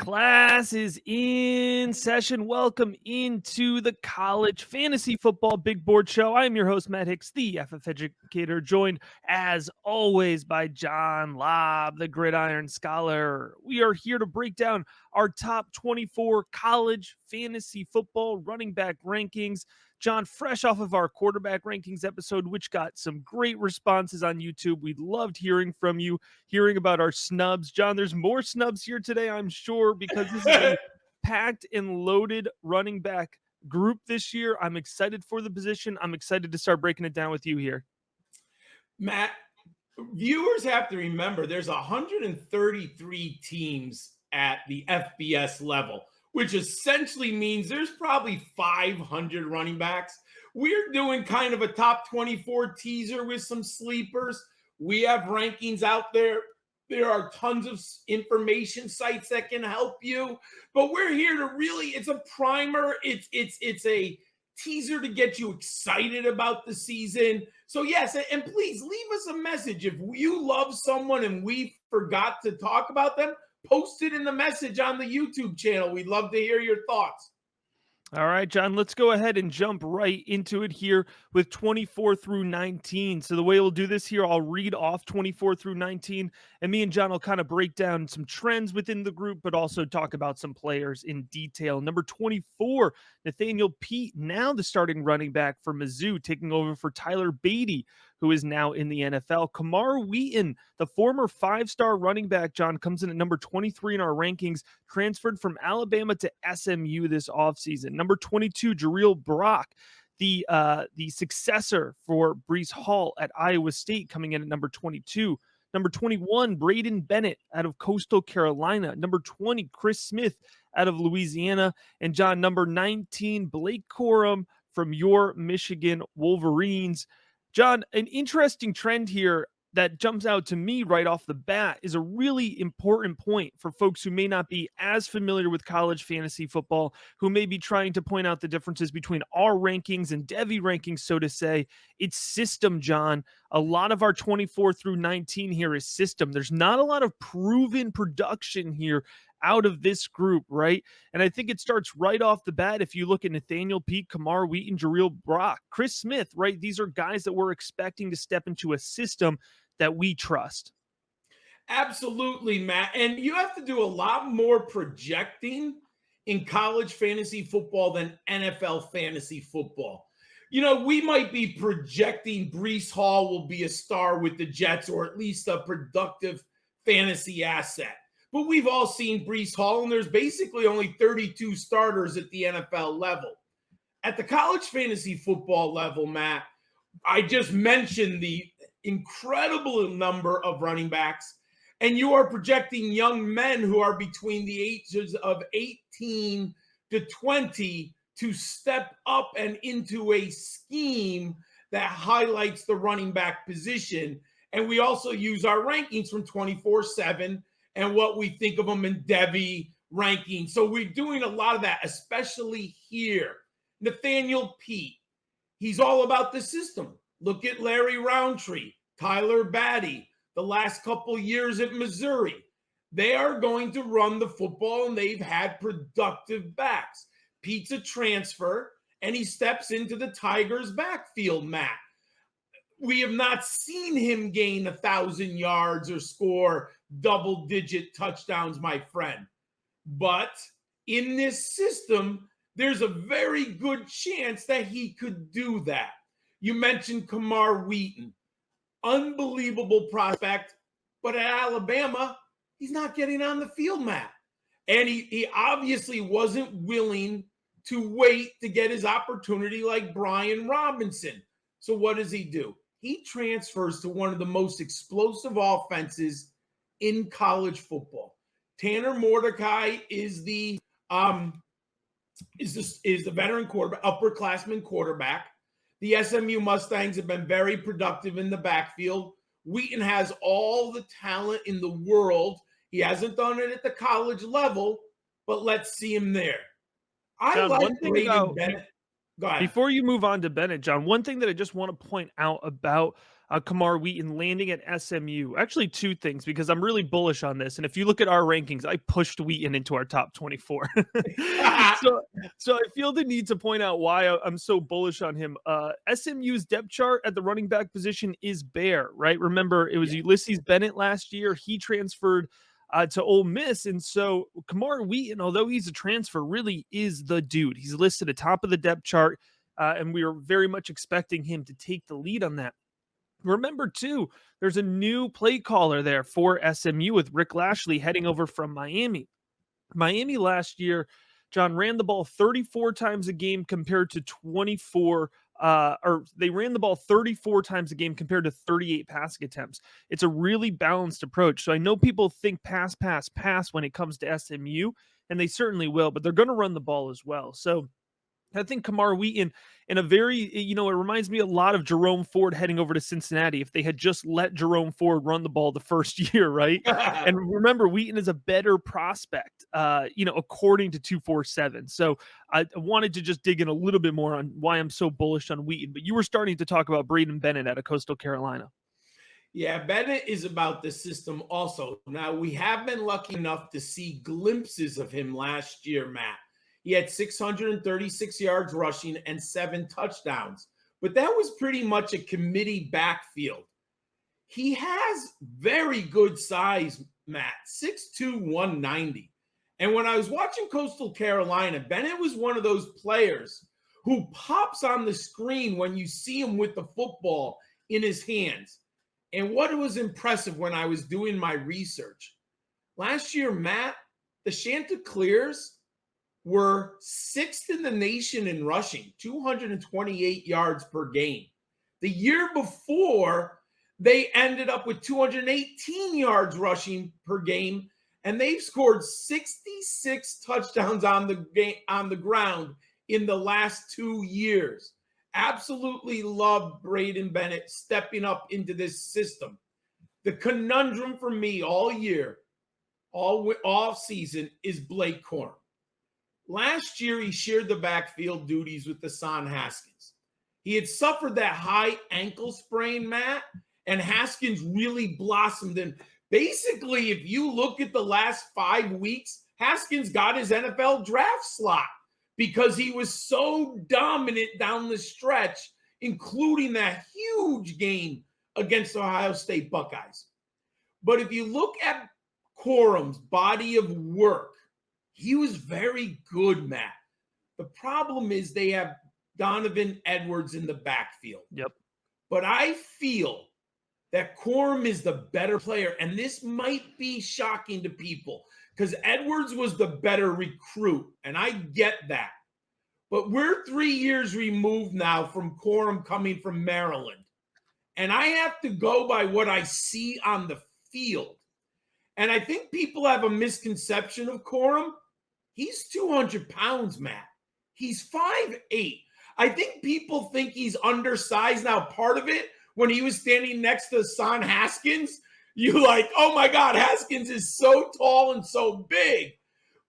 Class is in session. Welcome into the College Fantasy Football Big Board Show. I'm your host, Matt Hicks, the FF Educator, joined as always by John Lobb, the Gridiron Scholar. We are here to break down our top 24 college fantasy football running back rankings. John, fresh off of our quarterback rankings episode, which got some great responses on YouTube. We loved hearing from you, hearing about our snubs. John, there's more snubs here today, I'm sure, because this is a packed and loaded running back group this year. I'm excited for the position. I'm excited to start breaking it down with you here. Matt, viewers have to remember there's 133 teams at the FBS level, which essentially means there's probably 500 running backs. We're doing kind of a top 24 teaser with some sleepers. We have rankings out there. There are tons of information sites that can help you, but we're here to really, it's a primer. It's a teaser to get you excited about the season. So yes, and please leave us a message. If you love someone and we forgot to talk about them, post it in the message on the YouTube channel. We'd love to hear your thoughts. All right, John, let's go ahead and jump right into it here with 24 through 19. So the way we'll do this here, I'll read off 24 through 19, and me and John will kind of break down some trends within the group, but also talk about some players in detail. Number 24, Nathaniel Peat, now the starting running back for Mizzou, taking over for Tyler Beatty, who is now in the NFL. Kamar Wheaton, the former five-star running back, John, comes in at number 23 in our rankings, transferred from Alabama to SMU this offseason. Number 22, Jareel Brock, the successor for Breece Hall at Iowa State, coming in at number 22. Number 21, Braden Bennett out of Coastal Carolina. Number 20, Chris Smith out of Louisiana. And John, number 19, Blake Corum from your Michigan Wolverines. John, an interesting trend here that jumps out to me right off the bat is a really important point for folks who may not be as familiar with college fantasy football, who may be trying to point out the differences between our rankings and Devy rankings, so to say. It's system, John. A lot of our 24 through 19 here is system. There's not a lot of proven production here out of this group, right? And I think it starts right off the bat. If you look at Nathaniel Peat, Kamar Wheaton, Jareel Brock, Chris Smith, right? These are guys that we're expecting to step into a system that we trust. Absolutely, Matt. And you have to do a lot more projecting in college fantasy football than NFL fantasy football. You know, we might be projecting Breece Hall will be a star with the Jets, or at least a productive fantasy asset. But we've all seen Breece Hall, and there's basically only 32 starters at the NFL level. At the college fantasy football level, Matt, I just mentioned the incredible number of running backs, and you are projecting young men who are between the ages of 18 to 20 to step up and into a scheme that highlights the running back position. And we also use our rankings from 24/7 and what we think of them in Devy rankings. So we're doing a lot of that, especially here. Nathaniel Peat, he's all about the system. Look at Larry Roundtree, Tyler Batty, the last couple years at Missouri. They are going to run the football, and they've had productive backs. Pete's a transfer, and he steps into the Tigers' backfield, Matt. We have not seen him gain 1,000 yards or score double-digit touchdowns, my friend. But in this system, there's a very good chance that he could do that. You mentioned Kamar Wheaton, unbelievable prospect, but at Alabama, he's not getting on the field, Matt. And he obviously wasn't willing to wait to get his opportunity like Brian Robinson. So what does he do? He transfers to one of the most explosive offenses in college football. Tanner Mordecai is the veteran quarterback, upperclassman quarterback. The SMU Mustangs have been very productive in the backfield. Wheaton has all the talent in the world. He hasn't done it at the college level, but let's see him there. I John, like Braden Bennett. Go ahead. Before you move on to Bennett, John, one thing that I just want to point out about Kamar Wheaton landing at SMU, actually two things, because I'm really bullish on this. And if you look at our rankings, I pushed Wheaton into our top 24. so, so I feel the need to point out why I'm so bullish on him. SMU's depth chart at the running back position is bare, right? Remember, it was Yeah. Ulysses Bennett last year. He transferred to Ole Miss. And so Kamar Wheaton, although he's a transfer, really is the dude. He's listed atop of the depth chart, and we are very much expecting him to take the lead on that. Remember, too, there's a new play caller there for SMU with Rick Lashley heading over from Miami. Miami last year, John, ran the ball 34 times a game compared to 24, or they ran the ball 34 times a game compared to 38 passing attempts. It's a really balanced approach. So I know people think pass, pass, pass when it comes to SMU, and they certainly will, but they're going to run the ball as well. So I think Kamar Wheaton in a very, it reminds me a lot of Jerome Ford heading over to Cincinnati if they had just let Jerome Ford run the ball the first year, right? And remember, Wheaton is a better prospect, according to 247. So I wanted to just dig in a little bit more on why I'm so bullish on Wheaton. But you were starting to talk about Braden Bennett out of Coastal Carolina. Yeah, Bennett is about the system also. Now, we have been lucky enough to see glimpses of him last year, Matt. He had 636 yards rushing and 7 touchdowns, but that was pretty much a committee backfield. He has very good size, Matt, 6'2", 190. And when I was watching Coastal Carolina, Bennett was one of those players who pops on the screen when you see him with the football in his hands. And what was impressive when I was doing my research, last year, Matt, the Chanticleers were 6th in the nation in rushing, 228 yards per game. The year before, they ended up with 218 yards rushing per game, and they've scored 66 touchdowns on the ground in the last 2 years. Absolutely love Braden Bennett stepping up into this system. The conundrum for me all year, all season, is Blake Corum. Last year, he shared the backfield duties with Hassan Haskins. He had suffered that high ankle sprain, Matt, and Haskins really blossomed. And basically, if you look at the last 5 weeks, Haskins got his NFL draft slot because he was so dominant down the stretch, including that huge game against the Ohio State Buckeyes. But if you look at Corum's body of work, he was very good, Matt. The problem is they have Donovan Edwards in the backfield. Yep. But I feel that Corum is the better player, and this might be shocking to people because Edwards was the better recruit, and I get that. But we're 3 years removed now from Corum coming from Maryland, and I have to go by what I see on the field. And I think people have a misconception of Corum. He's 200 pounds, Matt. He's 5'8". I think people think he's undersized. Now, part of it, when he was standing next to Hassan Haskins, you like, oh my God, Haskins is so tall and so big.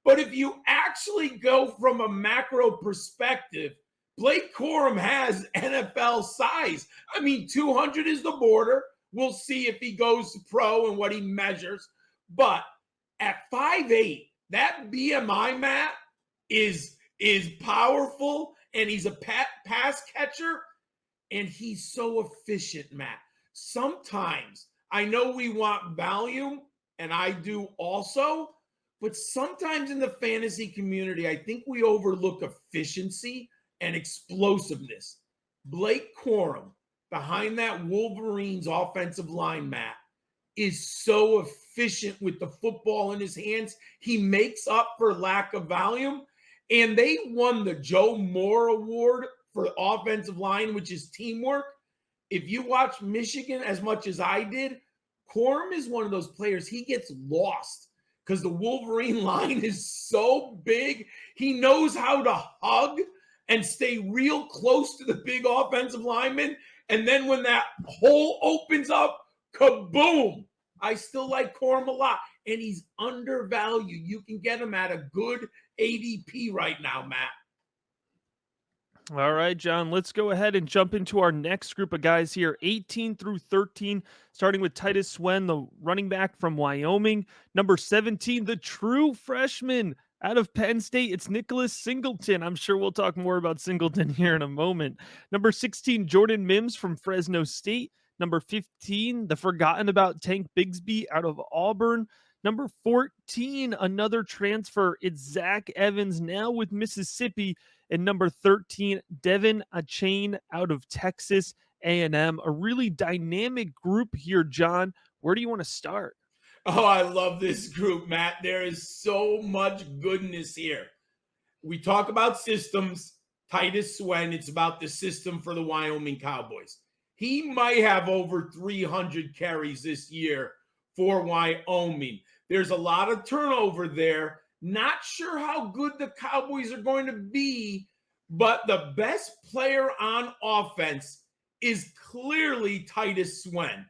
But if you actually go from a macro perspective, Blake Corum has NFL size. I mean, 200 is the border. We'll see if he goes to pro and what he measures. But at 5'8", that BMI, Matt, is powerful, and he's a pass catcher, and he's so efficient, Matt. Sometimes, I know we want volume, and I do also, but sometimes in the fantasy community, I think we overlook efficiency and explosiveness. Blake Corum, behind that Wolverines offensive line, Matt, is so efficient with the football in his hands. He makes up for lack of volume. And they won the Joe Moore Award for offensive line, which is teamwork. If you watch Michigan as much as I did, Corum is one of those players. He gets lost because the Wolverine line is so big. He knows how to hug and stay real close to the big offensive lineman. And then when that hole opens up, kaboom. I still like Corum a lot, and he's undervalued. You can get him at a good ADP right now, Matt. All right, John, let's go ahead and jump into our next group of guys here, 18 through 13, starting with Titus Swen, the running back from Wyoming. Number 17, the true freshman out of Penn State. It's Nicholas Singleton. I'm sure we'll talk more about Singleton here in a moment. Number 16, Jordan Mims from Fresno State. Number 15, the forgotten about Tank Bigsby out of Auburn. Number 14, another transfer. It's Zach Evans, now with Mississippi. And number 13, Devin Achane out of Texas A&M. A really dynamic group here, John. Where do you want to start? Oh, I love this group, Matt. There is so much goodness here. We talk about systems. Titus Swen, it's about the system for the Wyoming Cowboys. He might have over 300 carries this year for Wyoming. There's a lot of turnover there. Not sure how good the Cowboys are going to be, but the best player on offense is clearly Titus Swen.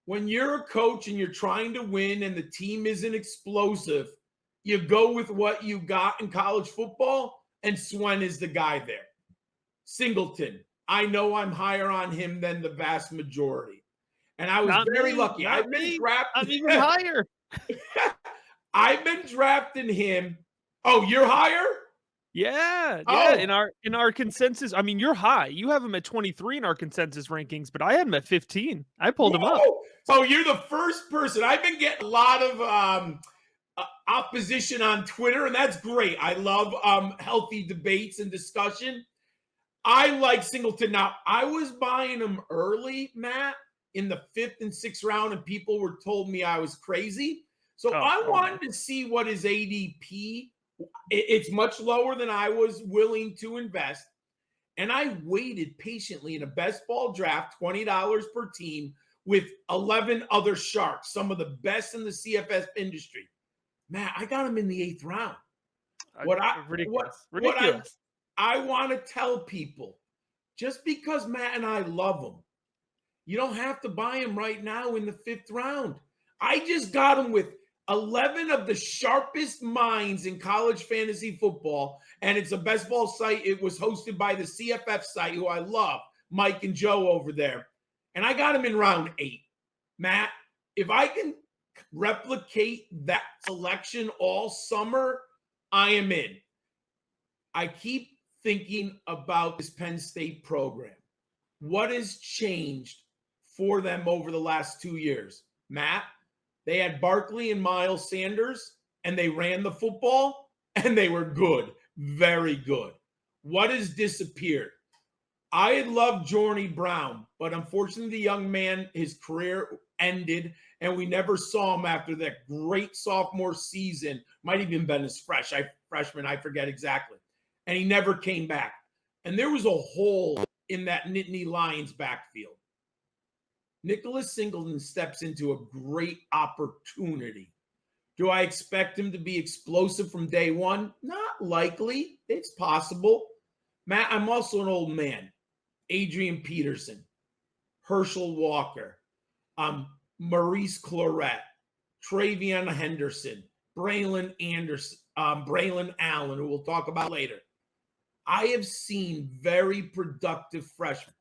When you're a coach and you're trying to win and the team isn't explosive, you go with what you got in college football, and Swen is the guy there. Singleton, I know I'm higher on him than the vast majority. And I was Not very me, lucky. not I've been me. drafted. I'm even higher. I've been drafting him. Oh, you're higher? Yeah. Oh. In our consensus, I mean, you're high. You have him at 23 in our consensus rankings, but I had him at 15. I pulled him up. So you're the first person. I've been getting a lot of opposition on Twitter, and that's great. I love healthy debates and discussion. I like Singleton. Now, I was buying him early, Matt, in the 5th and 6th round, and people were told me I was crazy. So I wanted to see what his ADP. It's much lower than I was willing to invest. And I waited patiently in a best ball draft, $20 per team, with 11 other sharks, some of the best in the CFS industry. Matt, I got him in the 8th round. Ridiculous. I want to tell people, just because Matt and I love him, you don't have to buy him right now in the 5th round. I just got him with 11 of the sharpest minds in college fantasy football, and it's a best ball site. It was hosted by the CFF site, who I love, Mike and Joe over there. And I got him in round 8. Matt, if I can replicate that selection all summer, I am in. I keep thinking about this Penn State program. What has changed for them over the last 2 years? Matt, they had Barkley and Miles Sanders, and they ran the football, and they were good, very good. What has disappeared? I had loved Journey Brown, but unfortunately, the young man, his career ended, and we never saw him after that great sophomore season. Might have even been his freshman, I forget exactly. And he never came back. And there was a hole in that Nittany Lions backfield. Nicholas Singleton steps into a great opportunity. Do I expect him to be explosive from day one? Not likely. It's possible. Matt, I'm also an old man. Adrian Peterson, Herschel Walker, Maurice Claret, Travion Henderson, Braylon Anderson, Braylon Allen, who we'll talk about later. I have seen very productive freshmen.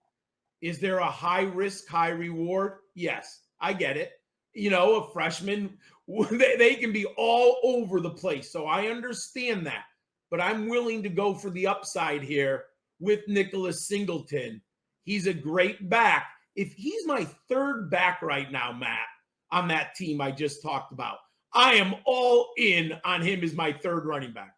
Is there a high risk, high reward? Yes, I get it. You know, a freshman, they can be all over the place. So I understand that. But I'm willing to go for the upside here with Nicholas Singleton. He's a great back. If he's my 3rd back right now, Matt, on that team I just talked about, I am all in on him as my 3rd running back.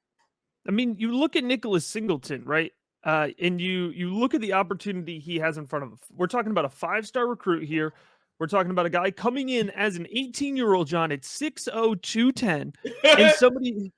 I mean, you look at Nicholas Singleton, right? And you look at the opportunity he has in front of him. We're talking about a 5-star recruit here. We're talking about a guy coming in as an 18-year-old, John, at 6'0", 210,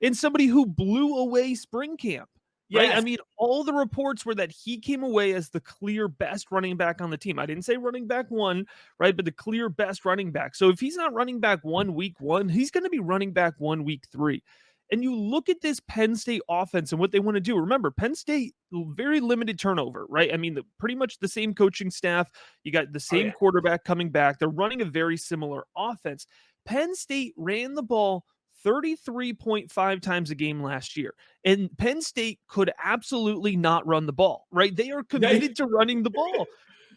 and somebody who blew away spring camp. Right? Yes. I mean, all the reports were that he came away as the clear best running back on the team. I didn't say running back 1, right? But the clear best running back. So if he's not running back 1 week 1, he's going to be running back 1 week 3. And you look at this Penn State offense and what they want to do. Remember, Penn State, very limited turnover, right? I mean, pretty much the same coaching staff. You got the same quarterback coming back. They're running a very similar offense. Penn State ran the ball 33.5 times a game last year. And Penn State could absolutely not run the ball, right? They are They, committed to running the ball.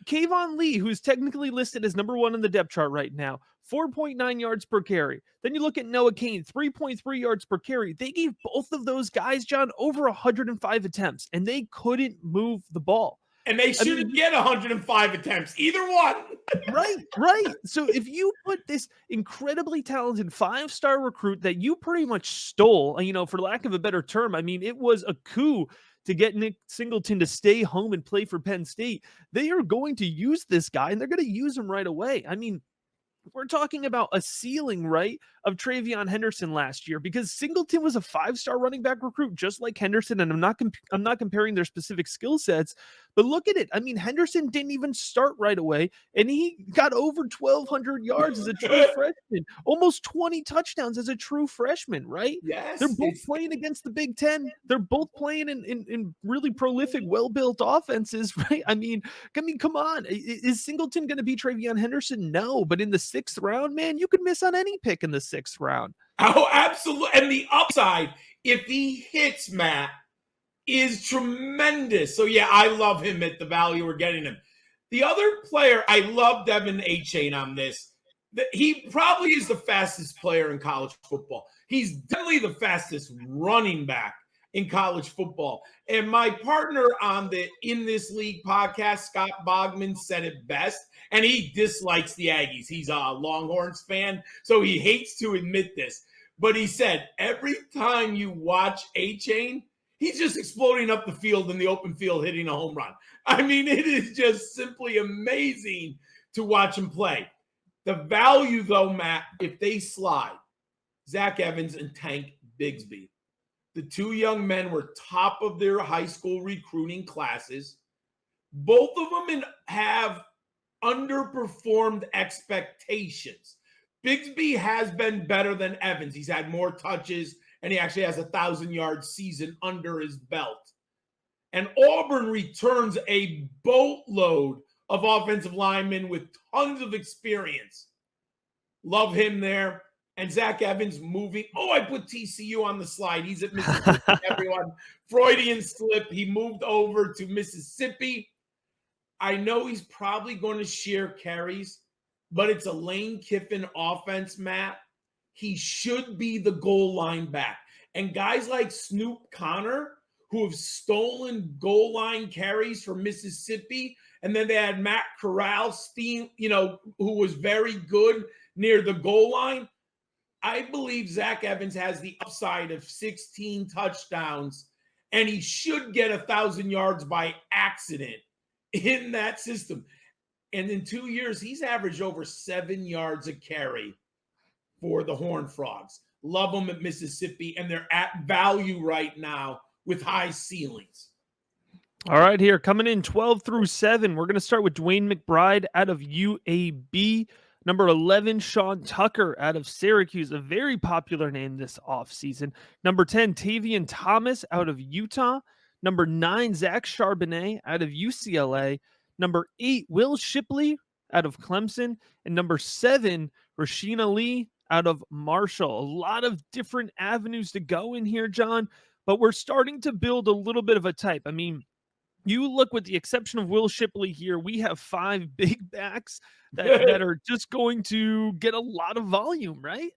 Kayvon Lee, who's technically listed as number 1 on the depth chart right now, 4.9 yards per carry. Then you look at Noah Cain, 3.3 yards per carry. They gave both of those guys, John, over 105 attempts, and they couldn't move the ball. and they shouldn't get 105 attempts, either one. Right. So if you put this incredibly talented 5-star recruit that you pretty much stole, for lack of a better term, I mean, it was a coup to get Nick Singleton to stay home and play for Penn State. They are going to use this guy, and they're going to use him right away. I mean, we're talking about a ceiling, right, of TreVeyon Henderson last year, because Singleton was a 5-star running back recruit, just like Henderson. And I'm not comparing their specific skill sets, but look at it. I mean, Henderson didn't even start right away, and he got over 1,200 yards as a true freshman, almost 20 touchdowns as a true freshman, right? Yes. They're both playing against the Big Ten. They're both playing in really prolific, well-built offenses, right? I mean, come on. Is Singleton going to be TreVeyon Henderson? No, but in the 6th round, man, you could miss on any pick in the 6th round. Oh, absolutely. And the upside, if he hits, Matt, is tremendous. So, yeah, I love him at the value we're getting him. The other player, I love Devin Achane on this. He probably is the fastest player in college football. He's definitely the fastest running back in college football. And my partner on the In This League podcast, Scott Bogman, said it best. And he dislikes the Aggies. He's a Longhorns fan, so he hates to admit this. But he said every time you watch Achane, he's just exploding up the field in the open field, hitting a home run. I mean, it is just simply amazing to watch him play. The value, though, Matt, if they slide, Zach Evans and Tank Bigsby. The two young men were top of their high school recruiting classes. Both of them have underperformed expectations. Bigsby has been better than Evans. He's had more touches, and he actually has a 1,000-yard season under his belt. And Auburn returns a boatload of offensive linemen with tons of experience. Love him there. And Zach Evans moving. Oh, I put TCU on the slide. He's at Mississippi, everyone. Freudian slip. He moved over to Mississippi. I know he's probably going to share carries, but it's a Lane Kiffin offense, Matt. He should be the goal line back. And guys like Snoop Connor, who have stolen goal line carries for Mississippi, and then they had Matt Corral, who was very good near the goal line. I believe Zach Evans has the upside of 16 touchdowns, and he should get 1,000 yards by accident in that system. And in 2 years, he's averaged over 7 yards a carry for the Horned Frogs. Love them at Mississippi, and they're at value right now with high ceilings. All right, here coming in 12 through 7. We're going to start with Dwayne McBride out of UAB. Number 11, Sean Tucker out of Syracuse, a very popular name this offseason. Number 10, Tavian Thomas out of Utah. Number 9, Zach Charbonnet out of UCLA. Number 8, Will Shipley out of Clemson. And number 7, Rashina Lee out of Marshall. A lot of different avenues to go in here, John, but we're starting to build a little bit of a type. I mean, you look, with the exception of Will Shipley here, we have 5 big backs that are just going to get a lot of volume, right?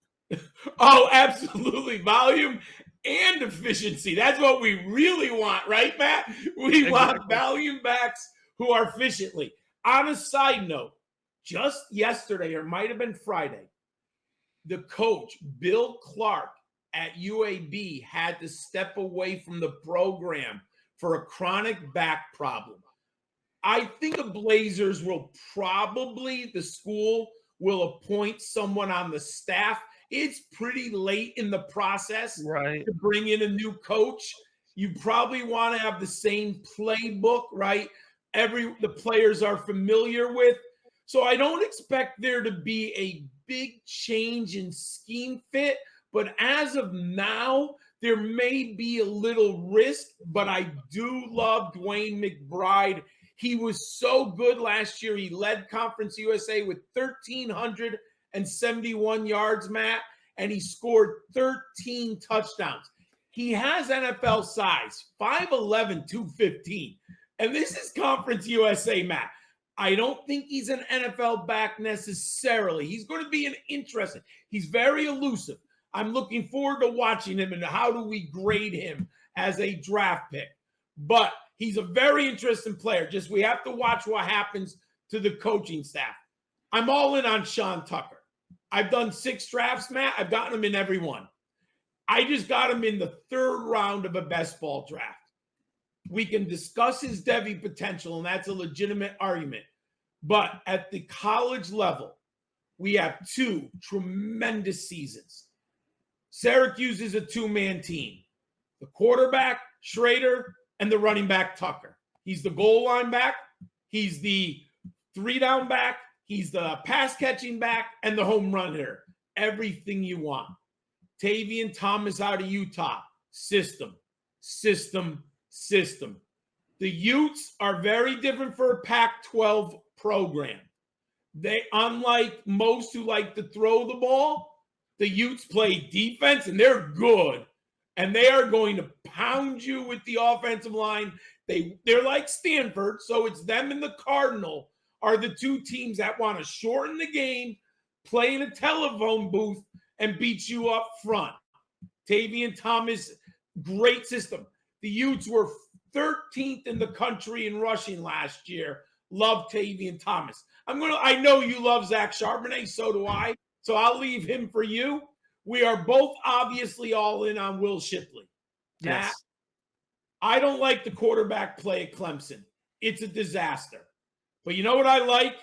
Oh, absolutely. Volume and efficiency. That's what we really want, right, Matt? We want volume backs who are efficiently. On a side note, just yesterday, or might have been Friday, the coach, Bill Clark at UAB, had to step away from the program for a chronic back problem. I think the Blazers the school will appoint someone on the staff. It's pretty late in the process, right, to bring in a new coach. You probably want to have the same playbook, right? The players are familiar with. So I don't expect there to be a big change in scheme fit, but as of now, there may be a little risk, but I do love Dwayne McBride. He was so good last year. He led Conference USA with 1,371 yards, Matt. and he scored 13 touchdowns. He has NFL size, 5'11", 215. And this is Conference USA, Matt. I don't think he's an NFL back necessarily. He's going to be an interesting. He's very elusive. I'm looking forward to watching him and how do we grade him as a draft pick. But he's a very interesting player. Just we have to watch what happens to the coaching staff. I'm all in on Sean Tucker. I've done 6 drafts, Matt. I've gotten him in every one. I just got him in the 3rd round of a best ball draft. We can discuss his Devy potential, and that's a legitimate argument. But at the college level, we have 2 tremendous seasons. Syracuse is a 2-man team. The quarterback, Schrader, and the running back, Tucker. He's the goal line back. He's the 3-down back. He's the pass-catching back and the home run hitter. Everything you want. Tavian Thomas out of Utah. System. The Utes are very different for a Pac-12 program. They, unlike most who like to throw the ball, the Utes play defense, and they're good. And they are going to pound you with the offensive line. They're like Stanford, so it's them and the Cardinal are the 2 teams that want to shorten the game, play in a telephone booth, and beat you up front. Tavian Thomas, great system. The Utes were 13th in the country in rushing last year. Love Tavian Thomas. I know you love Zach Charbonnet, so do I. So I'll leave him for you. We are both obviously all in on Will Shipley. Yes. Matt, I don't like the quarterback play at Clemson. It's a disaster. But you know what I like?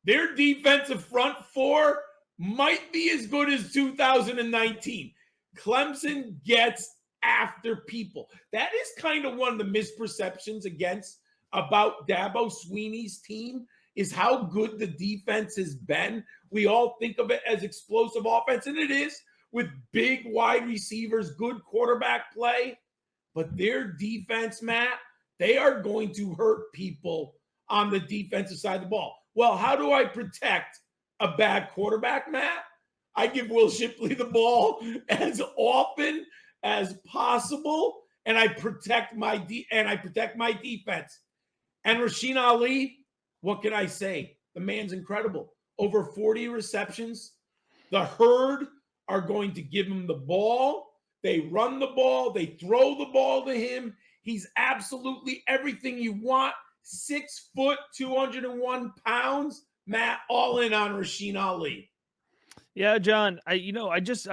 Their defensive front 4 might be as good as 2019. Clemson gets after people. That is kind of one of the misperceptions about Dabo Swinney's team is how good the defense has been. We all think of it as explosive offense, and it is, with big wide receivers, good quarterback play. But their defense, Matt, they are going to hurt people on the defensive side of the ball. Well, how do I protect a bad quarterback, Matt? I give Will Shipley the ball as often as possible, and I protect my defense. And Rasheen Ali, what can I say? The man's incredible. Over 40 receptions. The herd are going to give him the ball. They run the ball. They throw the ball to him. He's absolutely everything you want. 6 foot, 201 pounds. Matt, all in on Rasheen Ali. Yeah, John, I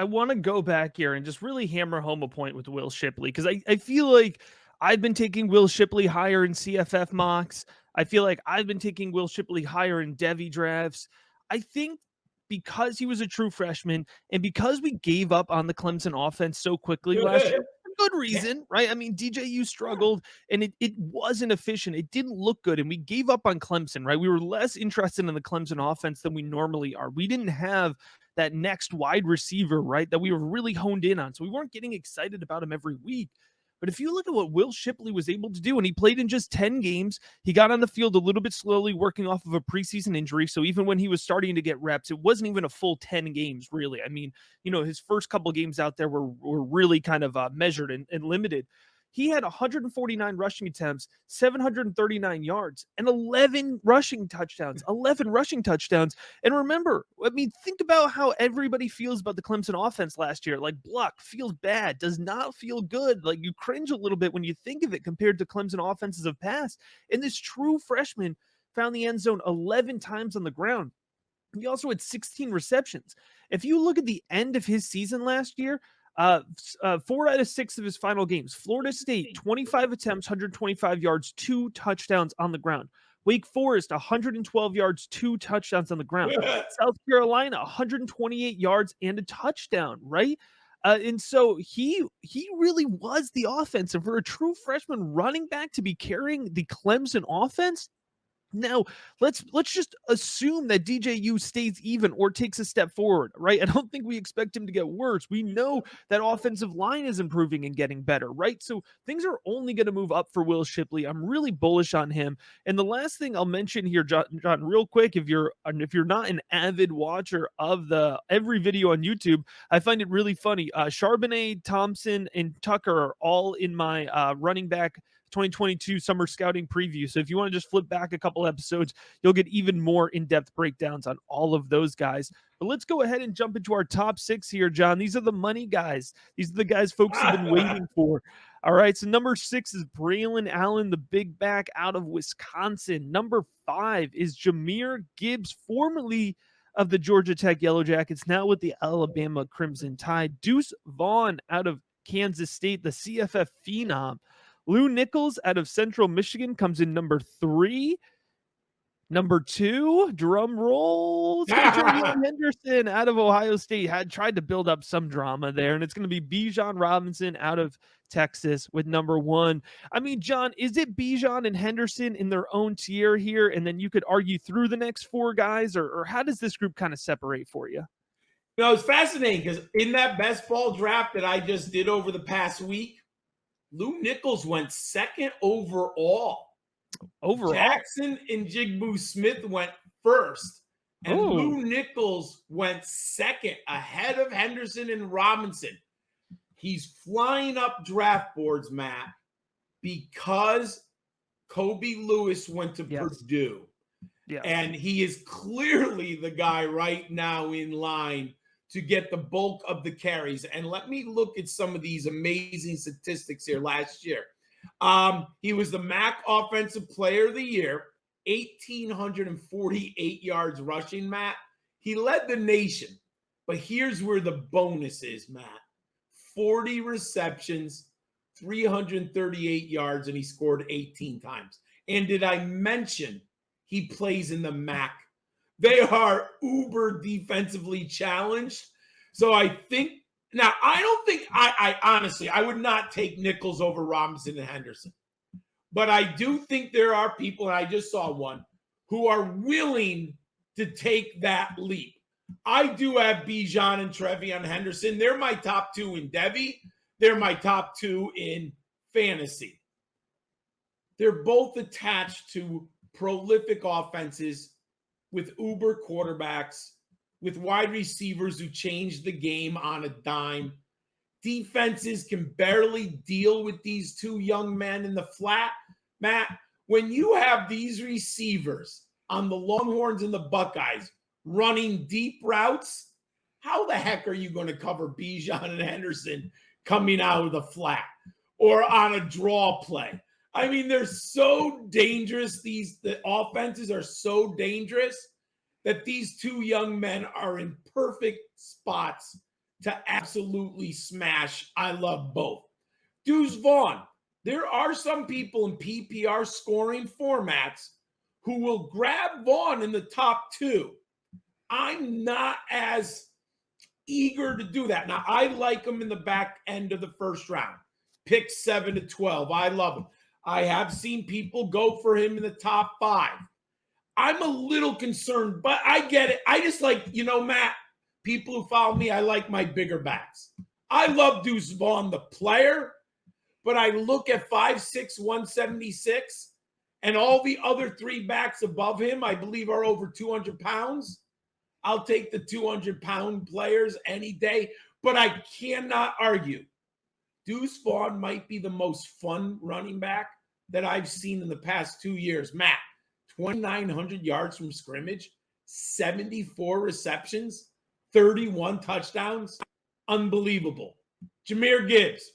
want to go back here and just really hammer home a point with Will Shipley, because I feel like I've been taking Will Shipley higher in CFF mocks. I feel like I've been taking Will Shipley higher in Devy drafts. I think because he was a true freshman and because we gave up on the Clemson offense so quickly last year, for good reason, right? I mean, DJU struggled and it wasn't efficient. It didn't look good. And we gave up on Clemson, right? We were less interested in the Clemson offense than we normally are. We didn't have that next wide receiver, right, that we were really honed in on. So we weren't getting excited about him every week. But if you look at what Will Shipley was able to do, and he played in just 10 games, he got on the field a little bit slowly, working off of a preseason injury. So even when he was starting to get reps, it wasn't even a full 10 games, really. I mean, his first couple games out there were really kind of measured and limited. He had 149 rushing attempts, 739 yards, and 11 rushing touchdowns. And remember, I mean, think about how everybody feels about the Clemson offense last year. Like, Bluck feels bad, does not feel good. Like, you cringe a little bit when you think of it compared to Clemson offenses of past. And this true freshman found the end zone 11 times on the ground. He also had 16 receptions. If you look at the end of his season last year, 4 out of 6 of his final games. Florida State, 25 attempts, 125 yards, 2 touchdowns on the ground. Wake Forest, 112 yards, 2 touchdowns on the ground. South Carolina, 128 yards and a touchdown, right? And so he really was the offense. And for a true freshman running back to be carrying the Clemson offense, Now, let's just assume that DJU stays even or takes a step forward, right? I don't think we expect him to get worse. We know that offensive line is improving and getting better, right? So things are only going to move up for Will Shipley. I'm really bullish on him. And the last thing I'll mention here, John, real quick, if you're not an avid watcher of the every video on YouTube, I find it really funny. Charbonnet, Thompson, and Tucker are all in my running back 2022 summer scouting preview. So if you want to just flip back a couple episodes, you'll get even more in-depth breakdowns on all of those guys. But let's go ahead and jump into our top 6 here, John. These are the money guys. These are the guys folks have been waiting for. All right, so number 6 is Braylon Allen, the big back out of Wisconsin. Number 5 is Jahmyr Gibbs, formerly of the Georgia Tech Yellow Jackets, now with the Alabama Crimson Tide. Deuce Vaughn out of Kansas State, the CFF phenom. Lou Nichols out of Central Michigan comes in number 3. Number 2, drum roll, Henderson out of Ohio State. Had tried to build up some drama there, and it's going to be Bijan Robinson out of Texas with number 1. I mean, John, is it Bijan and Henderson in their own tier here, and then you could argue through the next 4 guys, or how does this group kind of separate for you? You know, it's fascinating because in that best ball draft that I just did over the past week, Lou Nichols went 2nd overall. Jackson and Jigbu Smith went 1st. And Lou Nichols went 2nd ahead of Henderson and Robinson. He's flying up draft boards, Matt, because Kobe Lewis went to Purdue. Yes. And he is clearly the guy right now in line to get the bulk of the carries. And let me look at some of these amazing statistics here last year. He was the MAC Offensive Player of the Year, 1,848 yards rushing, Matt. He led the nation. But here's where the bonus is, Matt. 40 receptions, 338 yards, and he scored 18 times. And did I mention he plays in the MAC? They are uber defensively challenged. So I think now I don't think I honestly I would not take Nichols over Robinson and Henderson. But I do think there are people, and I just saw one, who are willing to take that leap. I do have Bijan and Trevion Henderson. They're my top 2 in Devy. They're my top 2 in fantasy. They're both attached to prolific offenses with uber quarterbacks, with wide receivers who change the game on a dime. Defenses can barely deal with these 2 young men in the flat. Matt, when you have these receivers on the Longhorns and the Buckeyes running deep routes, how the heck are you going to cover Bijan and Henderson coming out of the flat or on a draw play? I mean, they're so dangerous. The offenses are so dangerous that these 2 young men are in perfect spots to absolutely smash. I love both. Deuce Vaughn. There are some people in PPR scoring formats who will grab Vaughn in the top 2. I'm not as eager to do that. Now, I like him in the back end of the first round. Pick 7 to 12. I love him. I have seen people go for him in the top 5. I'm a little concerned, but I get it. I just like, Matt, people who follow me, I like my bigger backs. I love Deuce Vaughn, the player, but I look at 5'6", 176, and all the other 3 backs above him, I believe, are over 200 pounds. I'll take the 200-pound players any day, but I cannot argue. Deuce Vaughn might be the most fun running back that I've seen in the past 2 years. Matt, 2,900 yards from scrimmage, 74 receptions, 31 touchdowns. Unbelievable. Jahmyr Gibbs.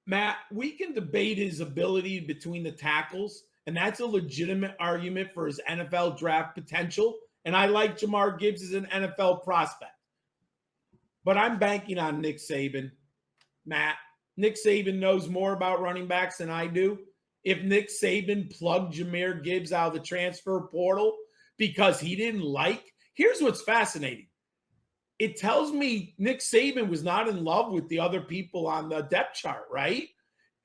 Matt, we can debate his ability between the tackles, and that's a legitimate argument for his NFL draft potential. And I like Jahmyr Gibbs as an NFL prospect. But I'm banking on Nick Saban. Matt, Nick Saban knows more about running backs than I do. If Nick Saban plugged Jahmyr Gibbs out of the transfer portal because he didn't here's what's fascinating. It tells me Nick Saban was not in love with the other people on the depth chart, right?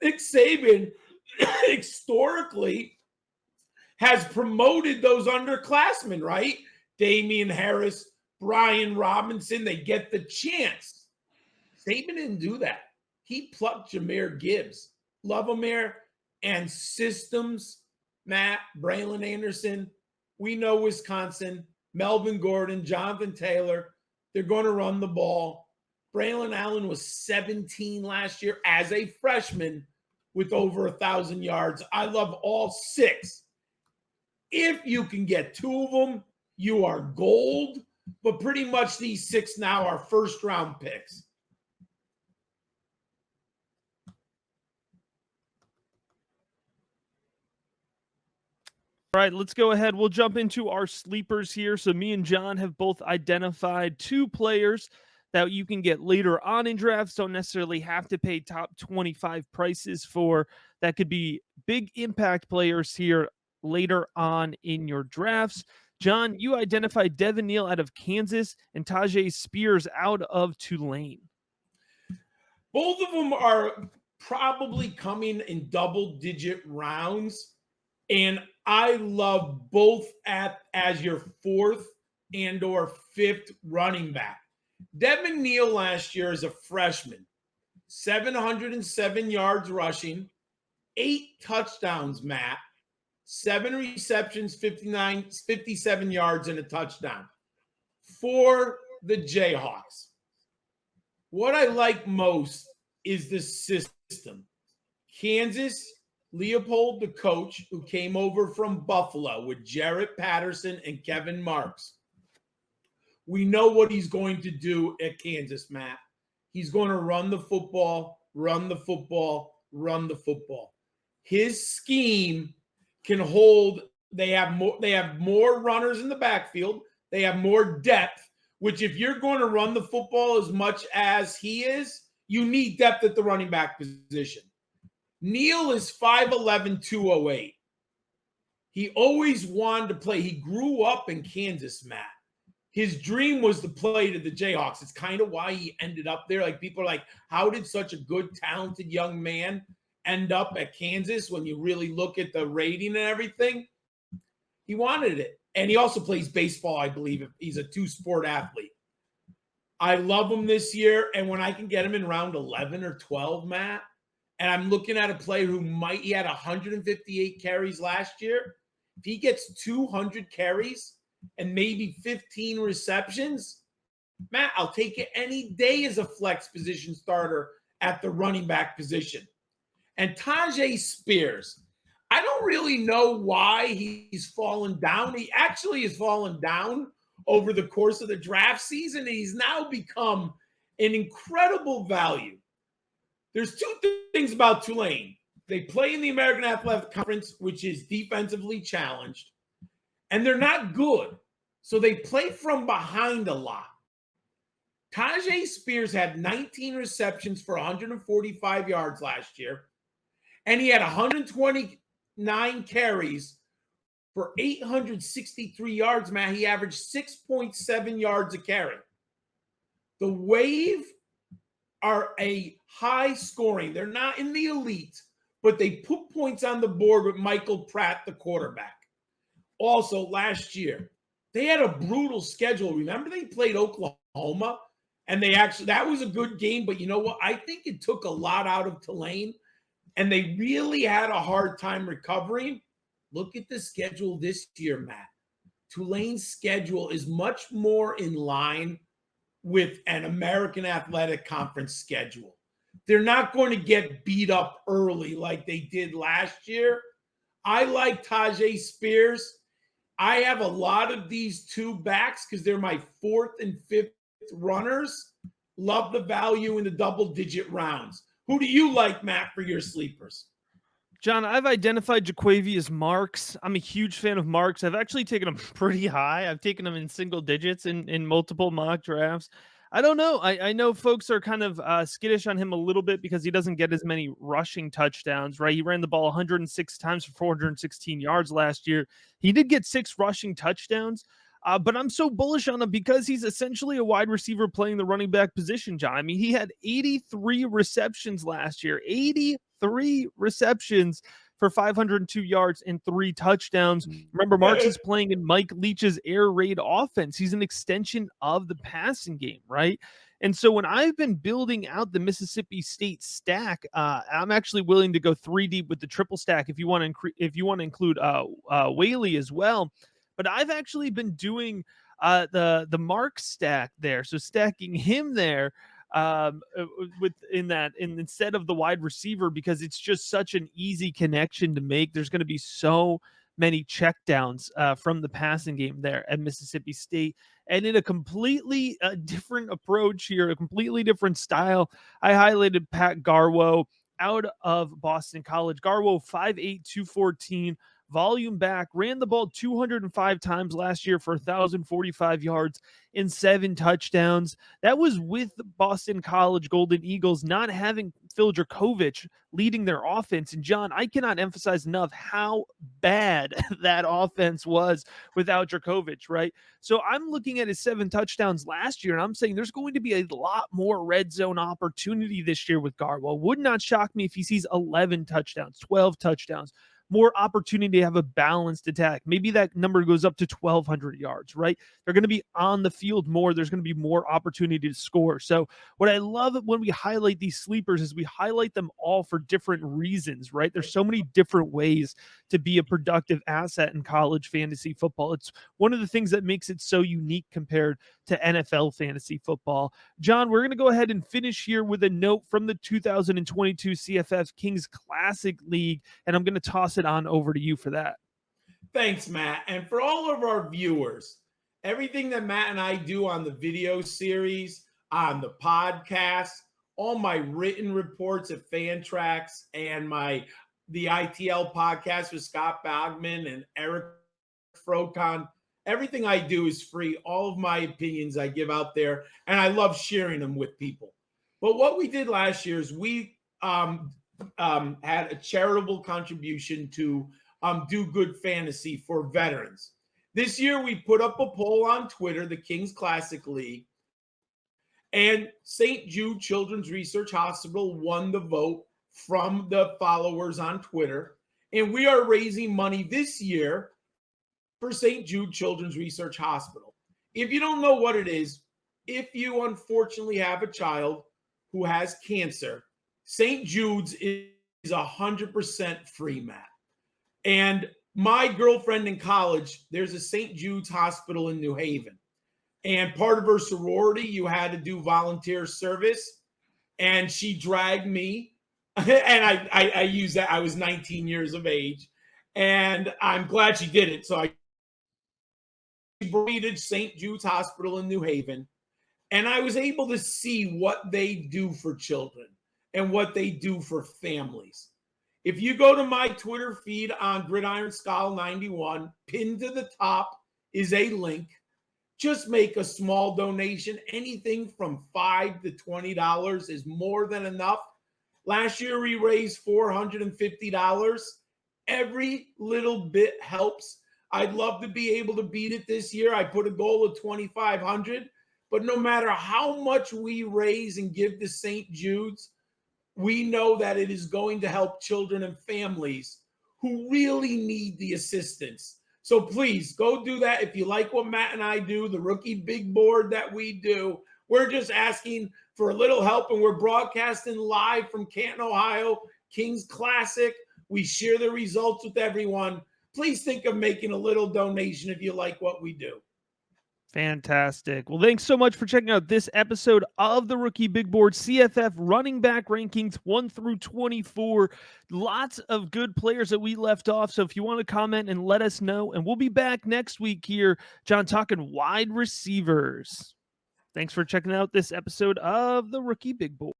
Nick Saban historically has promoted those underclassmen, right? Damian Harris, Brian Robinson, they get the chance. Saban didn't do that. He plucked Jahmyr Gibbs, Lovemere, and systems. Matt, Braylon Anderson, we know Wisconsin, Melvin Gordon, Jonathan Taylor, they're going to run the ball. Braylon Allen was 17 last year as a freshman with over 1,000 yards. I love all 6. If you can get 2 of them, you are gold. But pretty much these 6 now are first-round picks. All right, let's go ahead. We'll jump into our sleepers here. So me and John have both identified 2 players that you can get later on in drafts. Don't necessarily have to pay top 25 prices for. That could be big impact players here later on in your drafts. John, you identified Devin Neal out of Kansas and Tyjae Spears out of Tulane. Both of them are probably coming in double-digit rounds, and I love both as your 4th and or 5th running back. Devin Neal last year as a freshman, 707 yards rushing, 8 touchdowns, Matt, 7 receptions, 57 yards, and a touchdown for the Jayhawks. What I like most is the system. Kansas, Leopold, the coach, who came over from Buffalo with Jarrett Patterson and Kevin Marks. We know what he's going to do at Kansas, Matt. He's going to run the football, run the football, run the football. His scheme can hold. They have more runners in the backfield. They have more depth, which if you're going to run the football as much as he is, you need depth at the running back position. Neal is 5'11", 208. He always wanted to play. He grew up in Kansas, Matt. His dream was to play to the Jayhawks. It's kind of why he ended up there. Like, people are like, how did such a good, talented young man end up at Kansas when you really look at the rating and everything? He wanted it. And he also plays baseball, I believe. He's a 2-sport athlete. I love him this year. And when I can get him in round 11 or 12, Matt, and I'm looking at a player who he had 158 carries last year. If he gets 200 carries and maybe 15 receptions, Matt, I'll take it any day as a flex position starter at the running back position. And Tyjae Spears, I don't really know why he's fallen down. He actually has fallen down over the course of the draft season, and he's now become an incredible value. There's 2 things about Tulane. They play in the American Athletic Conference, which is defensively challenged, and they're not good. So they play from behind a lot. Tyjae Spears had 19 receptions for 145 yards last year, and he had 129 carries for 863 yards, man. He averaged 6.7 yards a carry. The Wave are a high scoring. They're not in the elite, but they put points on the board with Michael Pratt, the quarterback. Also, last year, they had a brutal schedule. Remember, they played Oklahoma, and that was a good game. But you know what? I think it took a lot out of Tulane, and they really had a hard time recovering. Look at the schedule this year, Matt. Tulane's schedule is much more in line with an American Athletic Conference schedule. They're not going to get beat up early like they did last year. I like Tyjae Spears. I have a lot of these 2 backs because they're my 4th and 5th runners. Love the value in the double-digit rounds. Who do you like, Matt, for your sleepers? John, I've identified Jaquavius Marks. I'm a huge fan of Marks. I've actually taken him pretty high. I've taken him in single digits in multiple mock drafts. I don't know. I know folks are kind of skittish on him a little bit because he doesn't get as many rushing touchdowns, right? He ran the ball 106 times for 416 yards last year. He did get 6 rushing touchdowns. But I'm so bullish on him because he's essentially a wide receiver playing the running back position, John. I mean, he had 83 receptions last year, 83 receptions for 502 yards and 3 touchdowns. Remember, Marks is playing in Mike Leach's air raid offense. He's an extension of the passing game, right? And so when I've been building out the Mississippi State stack, I'm actually willing to go 3 deep with the triple stack if you want to include Whaley as well. But I've actually been doing the Mark stack there, so stacking him there instead of the wide receiver, because it's just such an easy connection to make. There's going to be so many checkdowns from the passing game there at Mississippi State. And in a completely different approach here, a completely different style, I highlighted Pat Garwo out of Boston College. Garwo, 5'8", 214, volume back, ran the ball 205 times last year for 1,045 yards and 7 touchdowns. That was with the Boston College Golden Eagles not having Phil Dracovic leading their offense. And John, I cannot emphasize enough how bad that offense was without Dracovic, right? So I'm looking at his 7 touchdowns last year, and I'm saying there's going to be a lot more red zone opportunity this year with Garwo. Would not shock me if he sees 11 touchdowns, 12 touchdowns, more opportunity to have a balanced attack. Maybe that number goes up to 1,200 yards, right? They're going to be on the field more. There's going to be more opportunity to score. So what I love when we highlight these sleepers is we highlight them all for different reasons, right? There's so many different ways to be a productive asset in college fantasy football. It's one of the things that makes it so unique compared to NFL fantasy football. John, we're going to go ahead and finish here with a note from the 2022 CFF Kings Classic League, and I'm going to toss it on over to you for that. Thanks, Matt. And for all of our viewers, everything that Matt and I do on the video series, on the podcast, all my written reports at Fantrax, and the ITL podcast with Scott Bogman and Eric Frocon, everything I do is free. All of my opinions I give out there, and I love sharing them with people. But what we did last year is we had a charitable contribution to Do Good Fantasy for veterans. This year, we put up a poll on Twitter, the Kings Classic League, and St. Jude Children's Research Hospital won the vote from the followers on Twitter. And we are raising money this year for St. Jude Children's Research Hospital. If you don't know what it is, if you unfortunately have a child who has cancer, St. Jude's is 100% free, Matt. And my girlfriend in college, there's a St. Jude's hospital in New Haven. And part of her sorority, you had to do volunteer service. And she dragged me. And I use that. I was 19 years of age. And I'm glad she did it. So I raided St. Jude's Hospital in New Haven. And I was able to see what they do for children and what they do for families. If you go to my Twitter feed on Gridiron Skull 91, pinned to the top is a link. Just make a small donation. Anything from $5 to $20 is more than enough. Last year, we raised $450. Every little bit helps. I'd love to be able to beat it this year. I put a goal of $2,500. But no matter how much we raise and give to St. Jude's, we know that it is going to help children and families who really need the assistance. So please go do that. If you like what Matt and I do, the rookie big board that we do, we're just asking for a little help, and we're broadcasting live from Canton, Ohio, Kings Classic. We share the results with everyone. Please think of making a little donation if you like what we do. Fantastic. Well, thanks so much for checking out this episode of the Rookie Big Board CFF running back rankings 1 through 24. Lots of good players that we left off. So if you want to comment and let us know, and we'll be back next week here, John, talking wide receivers. Thanks for checking out this episode of the Rookie Big Board.